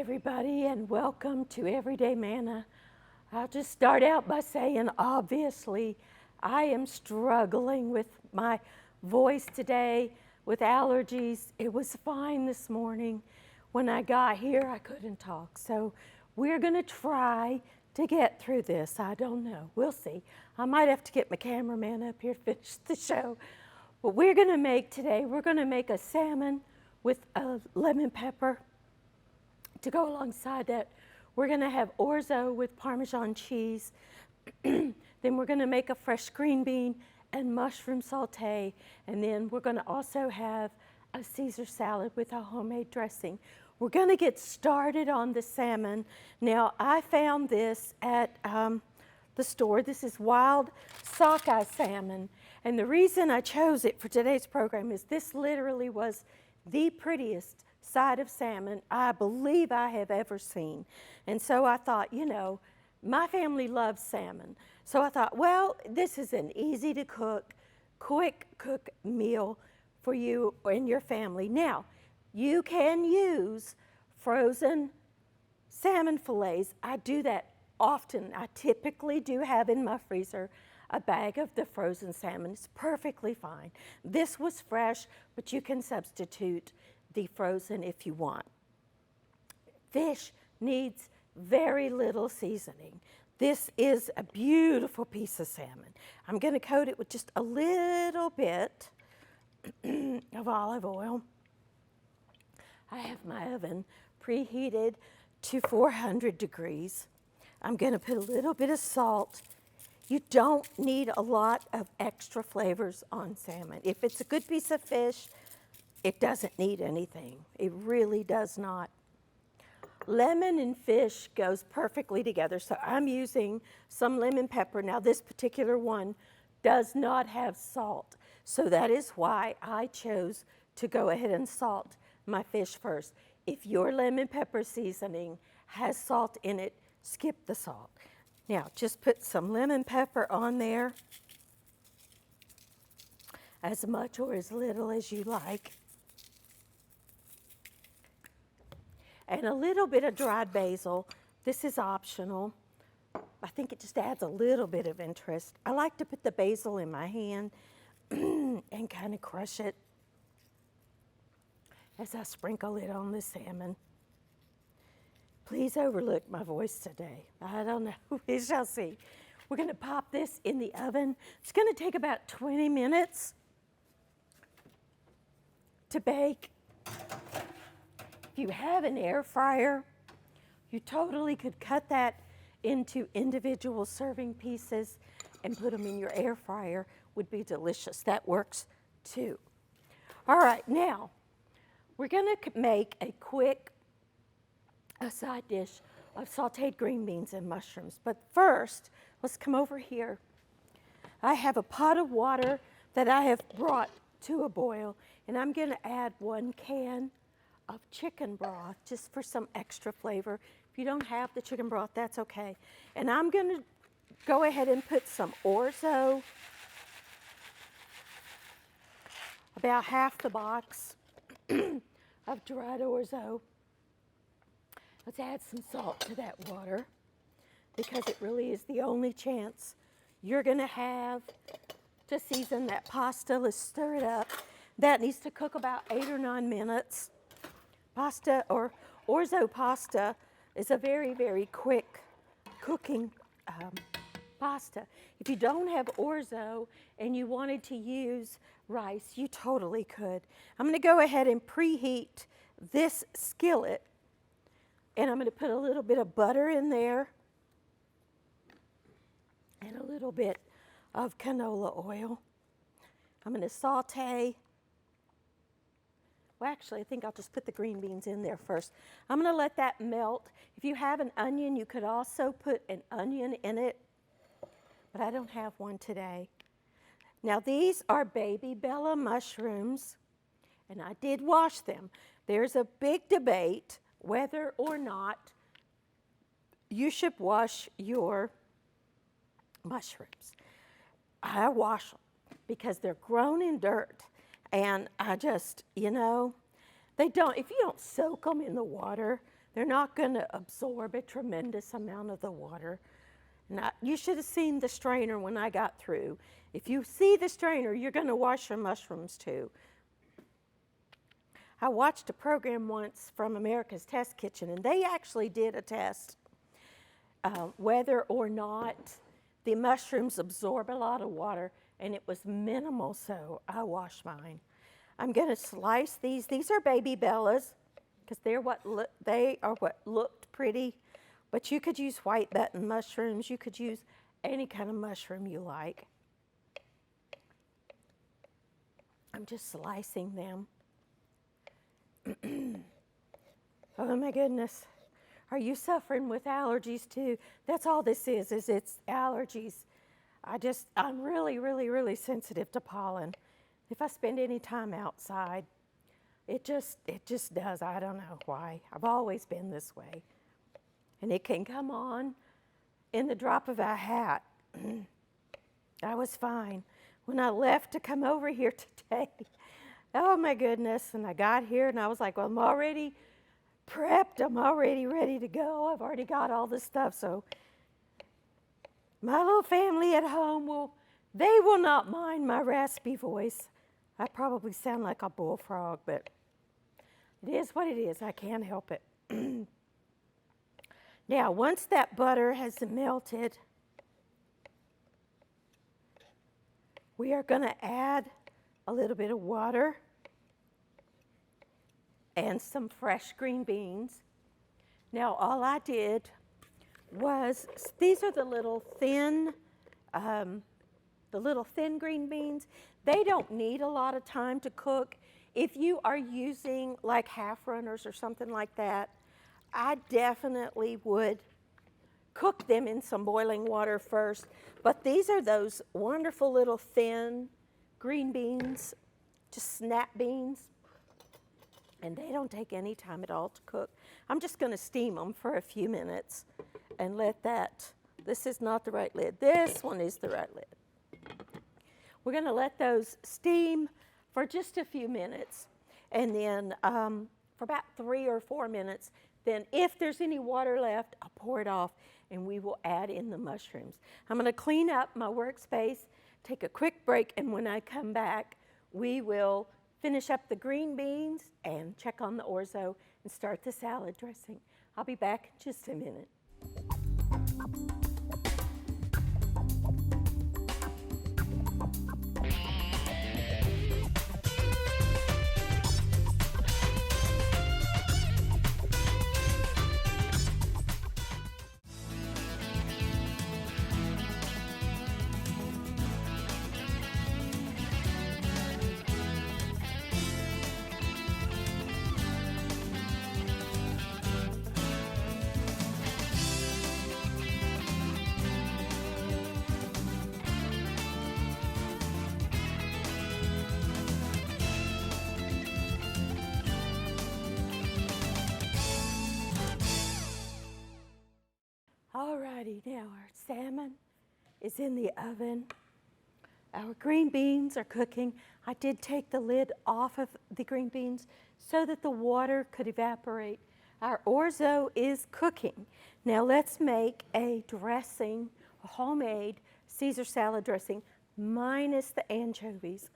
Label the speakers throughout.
Speaker 1: everybody, and welcome to Everyday Manna. I'll just start out by saying, obviously, I am struggling with my voice today with allergies. It was fine this morning. When I got here, I couldn't talk. So we're going to try to get through this. I don't know. We'll see. I might have to get my cameraman up here to finish the show. But we're going to make a salmon with a lemon pepper. To go alongside that, we're going to have orzo with Parmesan cheese. Then we're going to make a fresh green bean and mushroom saute. And then we're going to also have a Caesar salad with a homemade dressing. We're going to get started on the salmon. Now, I found this at the store. This is wild sockeye salmon. And the reason I chose it for today's program is this literally was the prettiest side of salmon I believe I have ever seen. And so I thought, you know, my family loves salmon. So I thought, well, this is an easy to cook, quick cook meal for you and your family. Now, you can use frozen salmon fillets. I do that often. I typically do have in my freezer a bag of the frozen salmon. It's perfectly fine. This was fresh, but you can substitute the frozen if you want. Fish needs very little seasoning. This is a beautiful piece of salmon. I'm going to coat it with just a little bit of olive oil. I have my oven preheated to 400 degrees. I'm going to put a little bit of salt. You don't need a lot of extra flavors on salmon. If it's a good piece of fish, it doesn't need anything. It really does not. Lemon and fish goes perfectly together, so I'm using some lemon pepper. Now, this particular one does not have salt, so that is why I chose to go ahead and salt my fish first. If your lemon pepper seasoning has salt in it, skip the salt. Now, just put some lemon pepper on there, as much or as little as you like. And a little bit of dried basil. This is optional. I think it just adds a little bit of interest. I like to put the basil in my hand and kind of crush it as I sprinkle it on the salmon. Please overlook my voice today. I don't know. We shall see. We're going to pop this in the oven. It's going to take about 20 minutes to bake. If you have an air fryer, you totally could cut that into individual serving pieces and put them in your air fryer. Would be delicious. That works too. All right, now we're going to make a quick side dish of sauteed green beans and mushrooms. But first, let's come over here. I have a pot of water that I have brought to a boil, and I'm going to add 1 can of chicken broth just for some extra flavor. If you don't have the chicken broth, that's okay. And I'm going to go ahead and put some orzo, about half the box of dried orzo. Let's add some salt to that water because it really is the only chance you're going to have to season that pasta. Let's stir it up. That needs to cook about 8 or 9 minutes. Pasta or orzo pasta is a very, very quick cooking pasta. If you don't have orzo and you wanted to use rice, you totally could. I'm going to go ahead and preheat this skillet, and I'm going to put a little bit of butter in there and a little bit of canola oil. I'm going to saute. Well, actually, I think I'll just put the green beans in there first. I'm going to let that melt. If you have an onion, you could also put an onion in it, but I don't have one today. Now, these are baby Bella mushrooms, and I did wash them. There's a big debate whether or not you should wash your mushrooms. I wash them because they're grown in dirt. And I just, you know, they don't, if you don't soak them in the water, They're not going to absorb a tremendous amount of the water. Now, you should have seen the strainer when I got through. If you see the strainer, you're going to wash your mushrooms too. I watched a program once from America's Test Kitchen, and they actually did a test whether or not the mushrooms absorb a lot of water, and it was minimal, so I washed mine. I'm going to slice these. These are baby bellas, because they are what looked pretty, but you could use white button mushrooms. You could use any kind of mushroom you like. I'm just slicing them. Oh my goodness. Are you suffering with allergies too? That's all this is it's allergies. I'm really, really, really sensitive to pollen. If I spend any time outside, it just does. I don't know why. I've always been this way. And it can come on in the drop of a hat. I was fine. When I left to come over here today, oh my goodness, and I got here and I was like, well, I'm already prepped. I'm already ready to go. I've already got all this stuff. So my little family at home they will not mind my raspy voice. I probably sound like a bullfrog, but it is what it is. I can't help it. Now, once that butter has melted, we are going to add a little bit of water and some fresh green beans. Now, all I did was, these are the little thin green beans. They don't need a lot of time to cook. If you are using like half runners or something like that, I definitely would cook them in some boiling water first. But these are those wonderful little thin green beans, just snap beans. And they don't take any time at all to cook. I'm just going to steam them for a few minutes and let that, this is not the right lid. This one is the right lid. We're going to let those steam for just a few minutes. And then for about 3 or 4 minutes, then if there's any water left, I'll pour it off and we will add in the mushrooms. I'm going to clean up my workspace, take a quick break, and when I come back, we will finish up the green beans and check on the orzo and start the salad dressing. I'll be back in just a minute. Alrighty, now our salmon is in the oven. Our green beans are cooking. I did take the lid off of the green beans so that the water could evaporate. Our orzo is cooking. Now let's make a dressing, a homemade Caesar salad dressing minus the anchovies.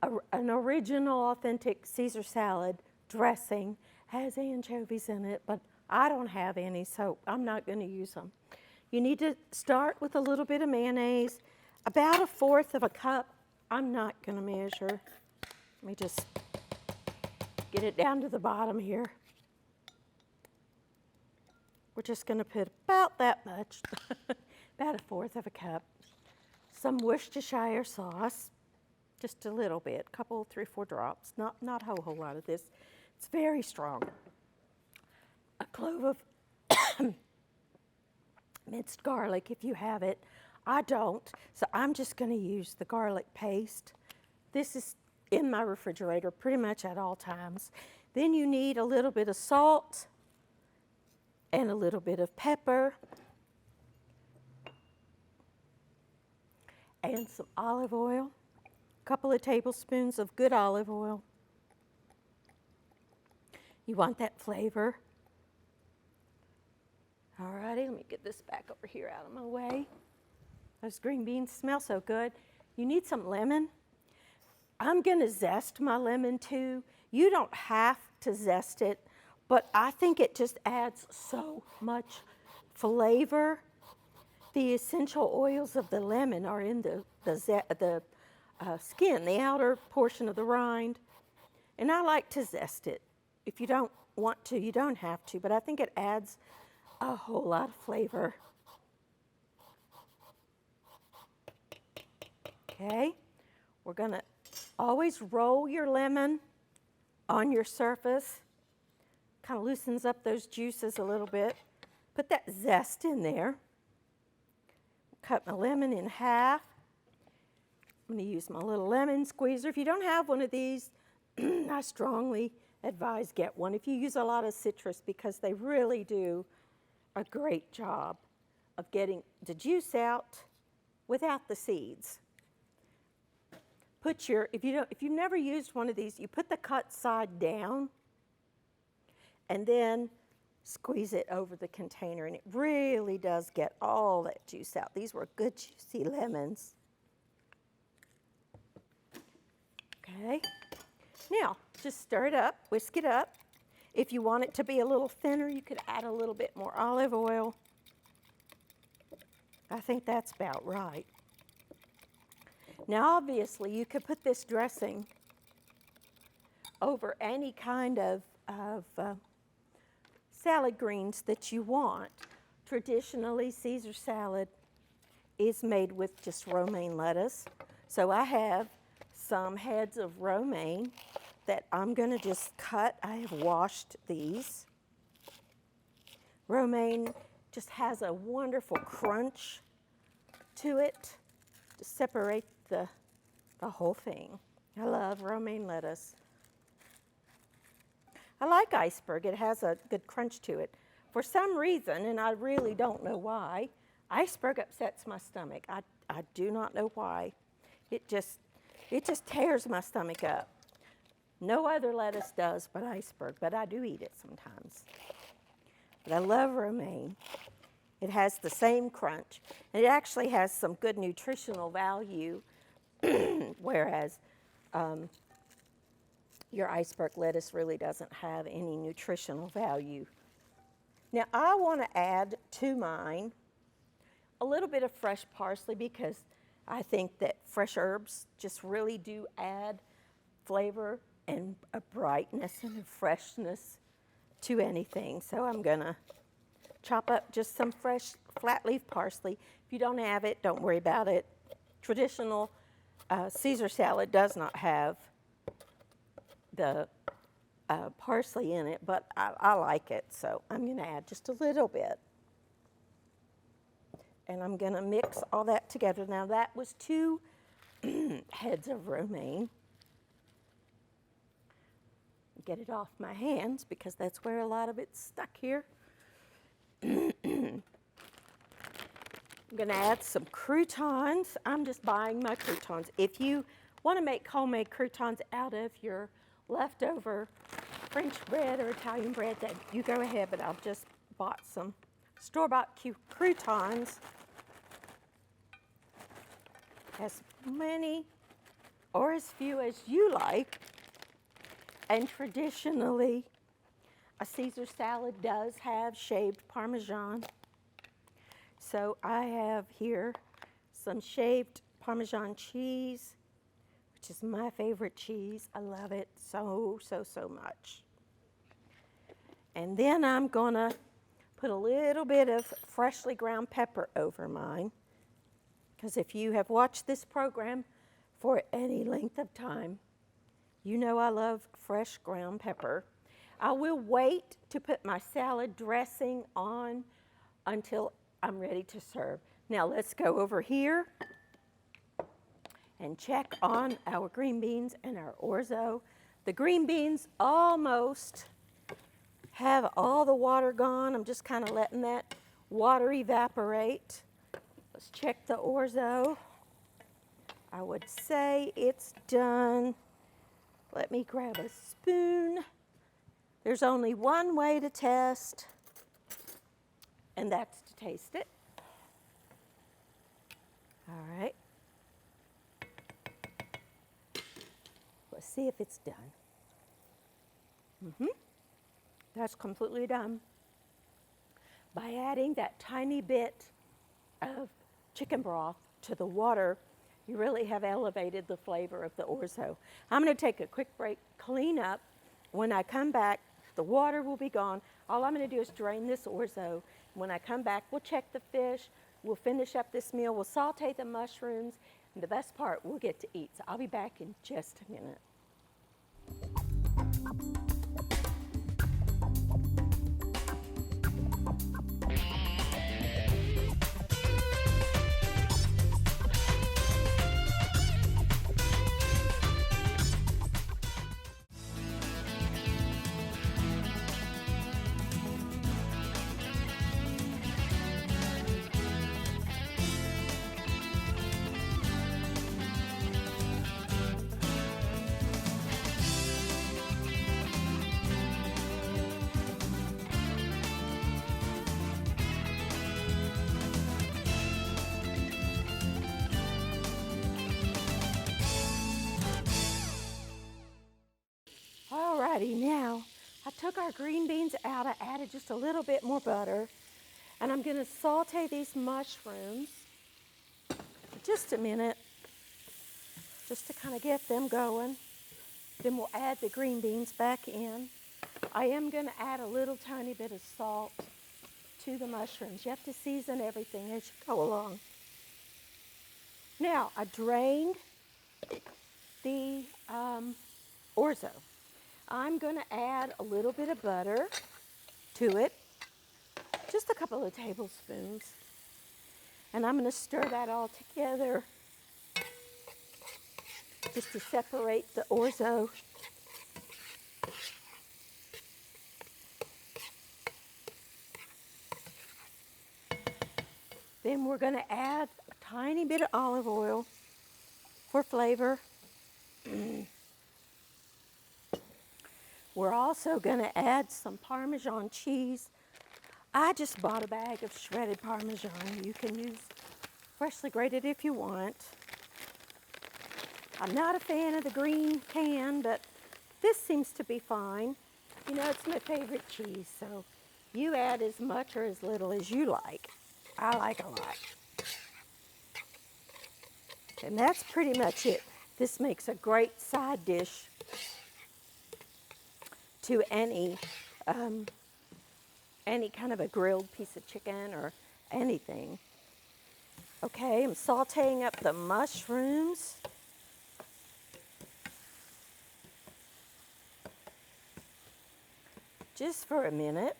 Speaker 1: An original, authentic Caesar salad dressing has anchovies in it, but I don't have any, so I'm not going to use them. You need to start with a little bit of mayonnaise, about 1/4 of a cup. I'm not going to measure. Let me just get it down to the bottom here. We're just going to put about that much, about 1/4 of a cup. Some Worcestershire sauce, just a little bit, a couple, 3 or 4 drops, not a whole lot of this. It's very strong. A clove of minced garlic if you have it. I don't, so I'm just going to use the garlic paste. This is in my refrigerator pretty much at all times. Then you need a little bit of salt and a little bit of pepper and some olive oil, a couple of tablespoons of good olive oil. You want that flavor. All righty, let me get this back over here out of my way. Those green beans smell so good. You need some lemon. I'm gonna zest my lemon too. You don't have to zest it, but I think it just adds so much flavor. The essential oils of the lemon are in the skin, the outer portion of the rind, and I like to zest it. If you don't want to, you don't have to, but I think it adds a whole lot of flavor. Okay, we're gonna always roll your lemon on your surface. Kind of loosens up those juices a little bit. Put that zest in there. Cut my lemon in half. I'm going to use my little lemon squeezer. If you don't have one of these, I strongly advise get one if you use a lot of citrus, because they really do a great job of getting the juice out without the seeds. If you've never used one of these, you put the cut side down and then squeeze it over the container, and it really does get all that juice out. These were good juicy lemons. Okay, now just stir it up, whisk it up. If you want it to be a little thinner, you could add a little bit more olive oil. I think that's about right. Now obviously you could put this dressing over any kind of salad greens that you want. Traditionally, Caesar salad is made with just romaine lettuce. So I have some heads of romaine that I'm going to just cut. I have washed these. Romaine just has a wonderful crunch to it to separate the whole thing. I love romaine lettuce. I like iceberg. It has a good crunch to it. For some reason, and I really don't know why, iceberg upsets my stomach. I do not know why. It just tears my stomach up. No other lettuce does but iceberg, but I do eat it sometimes. But I love romaine. It has the same crunch, and it actually has some good nutritional value, whereas your iceberg lettuce really doesn't have any nutritional value. Now I want to add to mine a little bit of fresh parsley, because I think that fresh herbs just really do add flavor and a brightness and a freshness to anything. So I'm gonna chop up just some fresh flat leaf parsley. If you don't have it, don't worry about it. Traditional Caesar salad does not have the parsley in it, but I like it, so I'm gonna add just a little bit. And I'm gonna mix all that together. Now that was 2 heads of romaine. Get it off my hands because that's where a lot of it's stuck here. I'm gonna add some croutons. I'm just buying my croutons. If you want to make homemade croutons out of your leftover French bread or Italian bread, then you go ahead, but I've just bought some store-bought croutons. As many or as few as you like. And traditionally, a Caesar salad does have shaved Parmesan. So I have here some shaved Parmesan cheese, which is my favorite cheese. I love it so, so, so much. And then I'm gonna put a little bit of freshly ground pepper over mine, because if you have watched this program for any length of time, you know I love fresh ground pepper. I will wait to put my salad dressing on until I'm ready to serve. Now let's go over here and check on our green beans and our orzo. The green beans almost have all the water gone. I'm just kind of letting that water evaporate. Let's check the orzo. I would say it's done. Let me grab a spoon. There's only one way to test and that's to taste it. All right. Let's see if it's done. That's completely done. By adding that tiny bit of chicken broth to the water, you really have elevated the flavor of the orzo. I'm going to take a quick break, clean up. When I come back, the water will be gone. All I'm going to do is drain this orzo. When I come back, we'll check the fish. We'll finish up this meal. We'll saute the mushrooms. And the best part, we'll get to eat. So I'll be back in just a minute. Alrighty, now I took our green beans out. I added just a little bit more butter, and I'm going to saute these mushrooms for just a minute, just to kind of get them going. Then we'll add the green beans back in. I am going to add a little tiny bit of salt to the mushrooms. You have to season everything as you go along. Now, I drained the orzo. I'm going to add a little bit of butter to it, just a couple of tablespoons. And I'm going to stir that all together just to separate the orzo. Then we're going to add a tiny bit of olive oil for flavor. We're also going to add some Parmesan cheese. I just bought a bag of shredded Parmesan. You can use freshly grated if you want. I'm not a fan of the green can, but this seems to be fine. You know, it's my favorite cheese, so you add as much or as little as you like. I like a lot. And that's pretty much it. This makes a great side dish to any kind of a grilled piece of chicken or anything. Okay, I'm sauteing up the mushrooms. Just for a minute.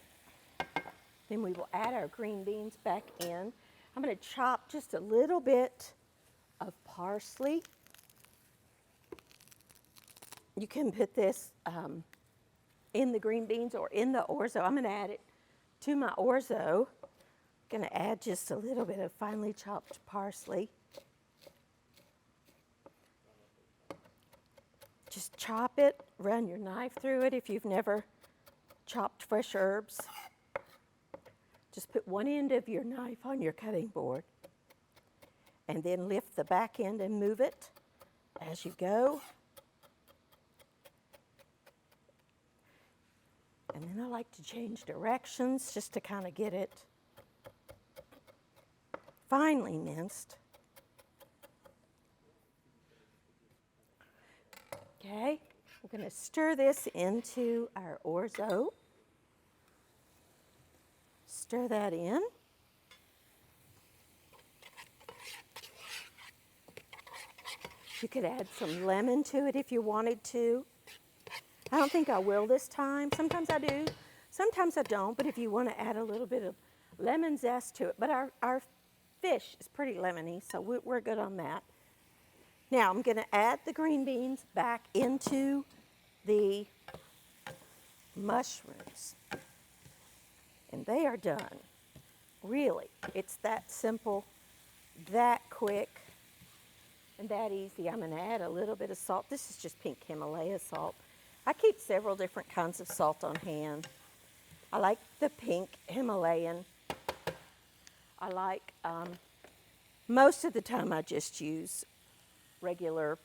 Speaker 1: Then we will add our green beans back in. I'm going to chop just a little bit of parsley. You can put this in the green beans or in the orzo. I'm going to add it to my orzo. I'm going to add just a little bit of finely chopped parsley. Just chop it, run your knife through it if you've never chopped fresh herbs. Just put one end of your knife on your cutting board and then lift the back end and move it as you go. And then I like to change directions just to kind of get it finely minced. Okay, we're going to stir this into our orzo. Stir that in. You could add some lemon to it if you wanted to. I don't think I will this time. Sometimes I do, sometimes I don't, but if you want to add a little bit of lemon zest to it. But our fish is pretty lemony, so we're good on that. Now I'm going to add the green beans back into the mushrooms. And they are done. Really, it's that simple, that quick, and that easy. I'm going to add a little bit of salt. This is just pink Himalaya salt. I keep several different kinds of salt on hand. I like the pink Himalayan. I like, most of the time I just use regular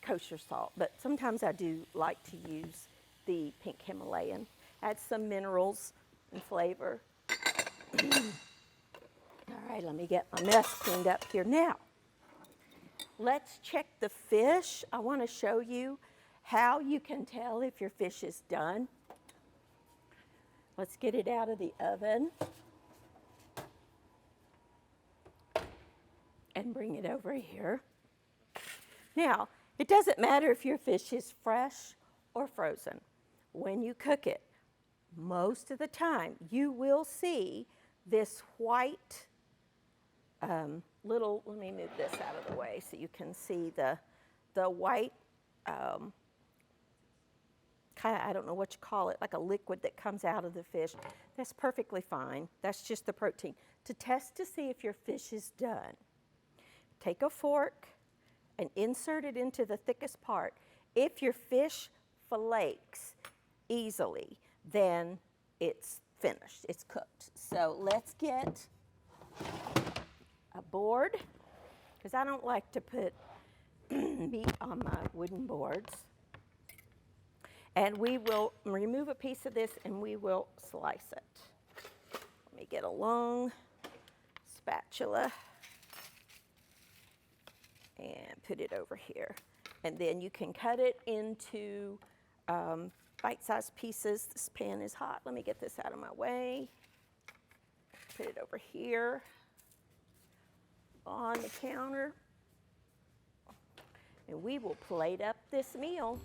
Speaker 1: kosher salt, but sometimes I do like to use the pink Himalayan. Add some minerals and flavor. All right, let me get my mess cleaned up here. Now, let's check the fish. I want to show you how you can tell if your fish is done. Let's get it out of the oven and bring it over here. Now, it doesn't matter if your fish is fresh or frozen. When you cook it, most of the time you will see this white little, let me move this out of the way so you can see the white kind of, I don't know what you call it, like a liquid that comes out of the fish. That's perfectly fine. That's just the protein. To test to see if your fish is done, take a fork and insert it into the thickest part. If your fish flakes easily, then it's finished, it's cooked. So let's get a board, because I don't like to put meat on my wooden boards. And we will remove a piece of this and we will slice it. Let me get a long spatula and put it over here. And then you can cut it into bite-sized pieces. This pan is hot. Let me get this out of my way. Put it over here on the counter. And we will plate up this meal.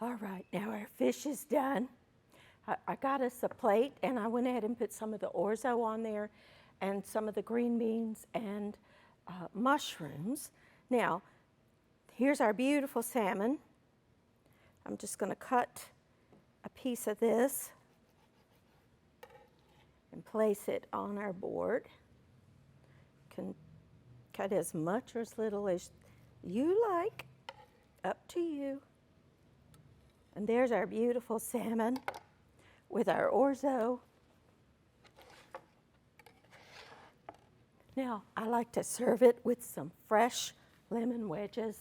Speaker 1: All right, now our fish is done. I got us a plate and I went ahead and put some of the orzo on there and some of the green beans and mushrooms. Now, here's our beautiful salmon. I'm just going to cut a piece of this and place it on our board. You can cut as much or as little as you like, up to you. And there's our beautiful salmon with our orzo. Now, I like to serve it with some fresh lemon wedges.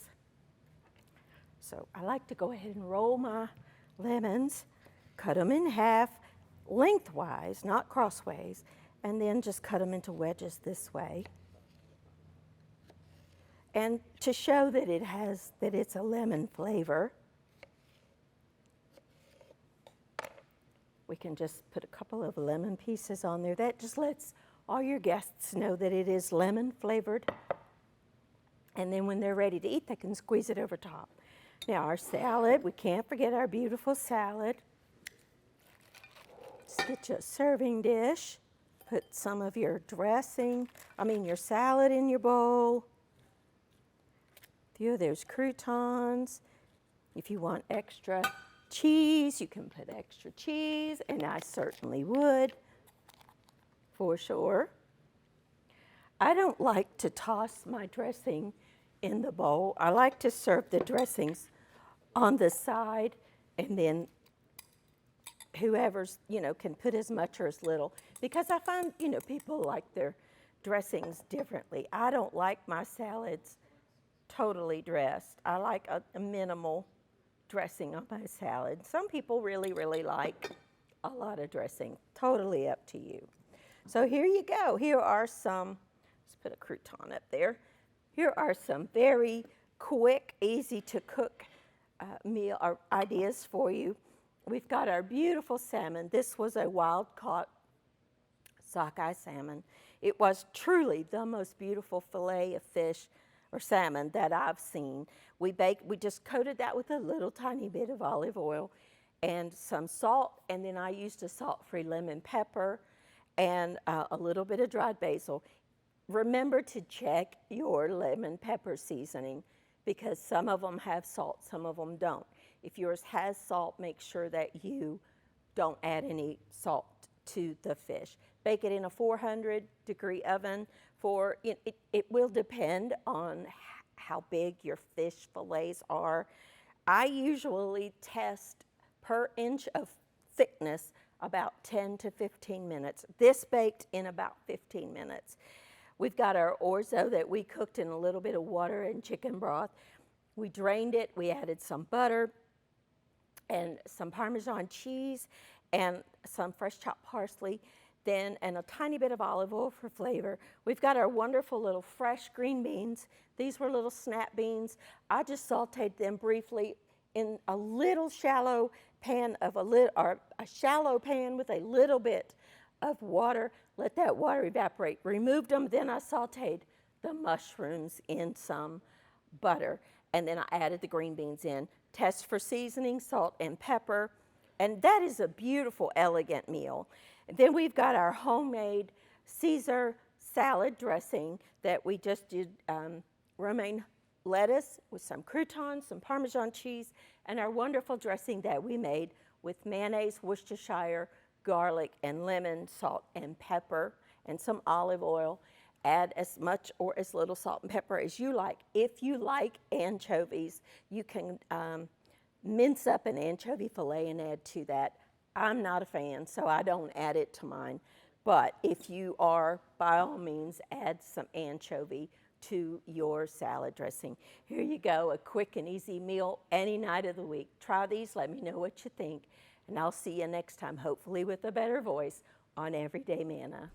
Speaker 1: So I like to go ahead and roll my lemons, cut them in half lengthwise, not crossways, and then just cut them into wedges this way. And to show that it's a lemon flavor, we can just put a couple of lemon pieces on there. That just lets all your guests know that it is lemon flavored. And then when they're ready to eat, they can squeeze it over top. Now our salad, we can't forget our beautiful salad. Just get you a serving dish. Put some of your your salad in your bowl. A few of those croutons. If you want extra cheese, you can put extra cheese, and I certainly would, for sure. I don't like to toss my dressing in the bowl. I like to serve the dressings on the side, and then whoever's, can put as much or as little, because I find, people like their dressings differently. I don't like my salads totally dressed. I like a minimal dressing on my salad. Some people really, really like a lot of dressing. Totally up to you. So here you go. Here are some, let's put a crouton up there. Here are some very quick, easy to cook meal or ideas for you. We've got our beautiful salmon. This was a wild-caught sockeye salmon. It was truly the most beautiful fillet of fish or salmon that I've seen. We just coated that with a little tiny bit of olive oil and some salt, and then I used a salt-free lemon pepper and a little bit of dried basil. Remember to check your lemon pepper seasoning, because some of them have salt, some of them don't. If yours has salt, make sure that you don't add any salt to the fish. Bake it in a 400-degree oven for, it will depend on how big your fish fillets are. I usually test per inch of thickness about 10 to 15 minutes. This baked in about 15 minutes. We've got our orzo that we cooked in a little bit of water and chicken broth. We drained it, we added some butter and some Parmesan cheese and some fresh chopped parsley, and a tiny bit of olive oil for flavor. We've got our wonderful little fresh green beans. These were little snap beans. I just sauteed them briefly in a little shallow pan or a shallow pan with a little bit of water. Let that water evaporate. Removed them, then I sauteed the mushrooms in some butter, and then I added the green beans in. Test for seasoning, salt and pepper, and that is a beautiful, elegant meal. And then we've got our homemade Caesar salad dressing that we just did romaine lettuce with some croutons, some Parmesan cheese, and our wonderful dressing that we made with mayonnaise, Worcestershire, garlic and lemon, salt and pepper, and some olive oil. Add as much or as little salt and pepper as you like. If you like anchovies, you can mince up an anchovy fillet and add to that. I'm not a fan, so I don't add it to mine. But if you are, by all means, add some anchovy to your salad dressing. Here you go, a quick and easy meal any night of the week. Try these, let me know what you think, and I'll see you next time, hopefully with a better voice on Everyday Manna.